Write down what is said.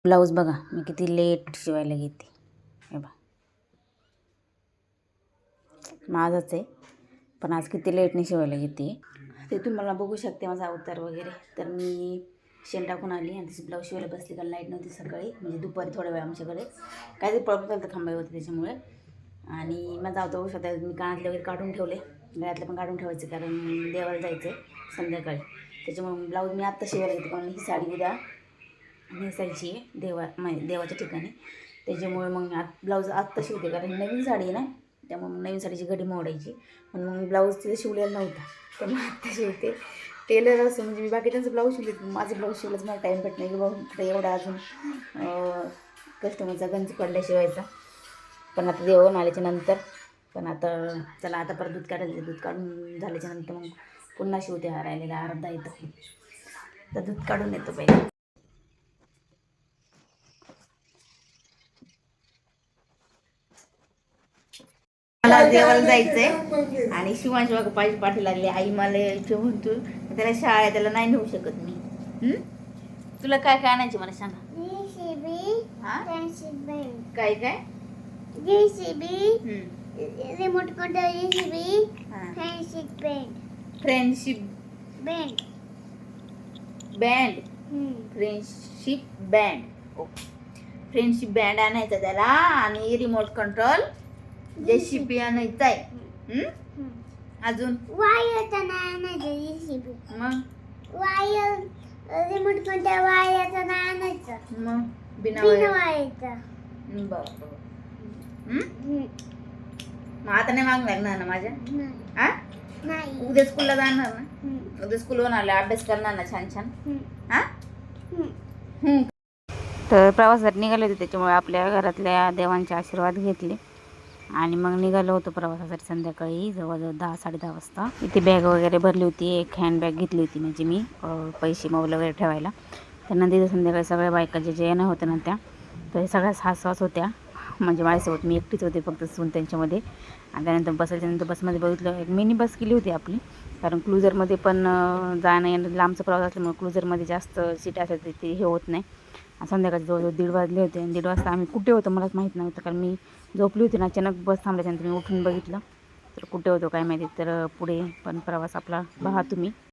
Blouse बघा मी किती late शिवायला घेते. हे बघा माझंच आहे, पण आज किती लेटने शिवायला घेते ते तुम्हाला बघू शकते माझा अवतार वगैरे. तर मी शेण टाकून आली आणि तिची ब्लाऊज शिवायला बसली, कारण लाईट नव्हती सकाळी, म्हणजे दुपारी थोड्या वेळ आमच्याकडे काय ते प्रॉब्लेम झालं तर थांबाय होते त्याच्यामुळे. आणि माझा अवतार बघू शकता, मी कानातले वगैरे काढून ठेवले, गळ्यातले पण काढून ठेवायचे कारण देवाला जायचं आहे संध्याकाळी. त्याच्यामुळे ब्लाऊज मी आत्ता शिवायला घेते, कारण ही साडी उद्या नेसायची आहे देवाच्या ठिकाणी. त्याच्यामुळे मग ब्लाऊज आत्ता शिवते, कारण नवीन साडी आहे ना, त्यामुळे मग नवीन साडीची घडी मोडायची. पण मग ब्लाऊज तिथे शिवलेला नव्हता, तर मग आत्ता शिवते. टेलर असं म्हणजे मी बाकीच्यांचं ब्लाऊज शिवले, माझं ब्लाऊज शिवलंच मला टाईम भेट नाही बाबा एवढा अजून कस्टमरचा गंज पडल्या शिवायचा. पण आता देऊन आल्याच्या नंतर, पण आता चला आता परत दूध काढायचं, दूध काढून झाल्याच्या नंतर मग पुन्हा शिवते. राहिलेला अर्धा येतो, तर दूध काढून येतो पहिले. मला देवाला जायचंय आणि शिवांश बघा पाठी लागली. आई मला यायचं म्हणतो, त्याला शाळा आहे, त्याला नाही नेऊ शकत मी. तुला काय काय आणायचे मला सांगा. काय काय remote control JCB, friendship band, friendship band. Friendship band आणायचा त्याला, आणि रिमोट कंट्रोल जेसीबी आणायचा आहे. अजून वायरचा नाही आणायचा जेसीबी, मग वायर रिमोट कंट्रोल वायरचा नाही आणायचा, मग बिना वायरचा. बरं. मग आता नाही मागणार ना माझ्या. नाही, उद्या स्कूलला जाणार ना, उद्या स्कूलवरून आला अभ्यास करणार ना छान छान. तर प्रवासासाठी निघाले होते, त्याच्यामुळे आपल्या घरातल्या देवांचे आशीर्वाद घेतले आणि मग निघालो होतो प्रवासासाठी संध्याकाळी जवळजवळ 10-10:30 वाजता. इथे बॅग वगैरे भरली होती, एक हँडबॅग घेतली होती म्हणजे मी पैसे मोबाईल वगैरे ठेवायला. त्यांना तिथे संध्याकाळी सगळ्या बायका जे येणं होतं ना त्या, तर सगळ्या 6 होत्या, म्हणजे माझ्यासोबत मी एकटीच होते फक्त सून त्यांच्यामध्ये. आणि त्यानंतर बसायच्यानंतर बसमध्ये बघितलं एक मिनी बस केली होती आपली, कारण क्लुझरमध्ये पण जाणं येणं लांबचा प्रवास असल्यामुळे क्लुझरमध्ये जास्त सीट असायची ते हे होत नाही. संध्याकाळी जवळजवळ 1:30 वाजले होते, आणि 1:30 वाजता आम्ही कुठे होतो मलाच माहीत नव्हतं, कारण मी झोपली होती ना. अचानक बस थांबल्याच्यानंतर मी उठून बघितलं तर कुठे होतो काय माहिती. तर पुढे पण प्रवास आपला पहा तुम्ही.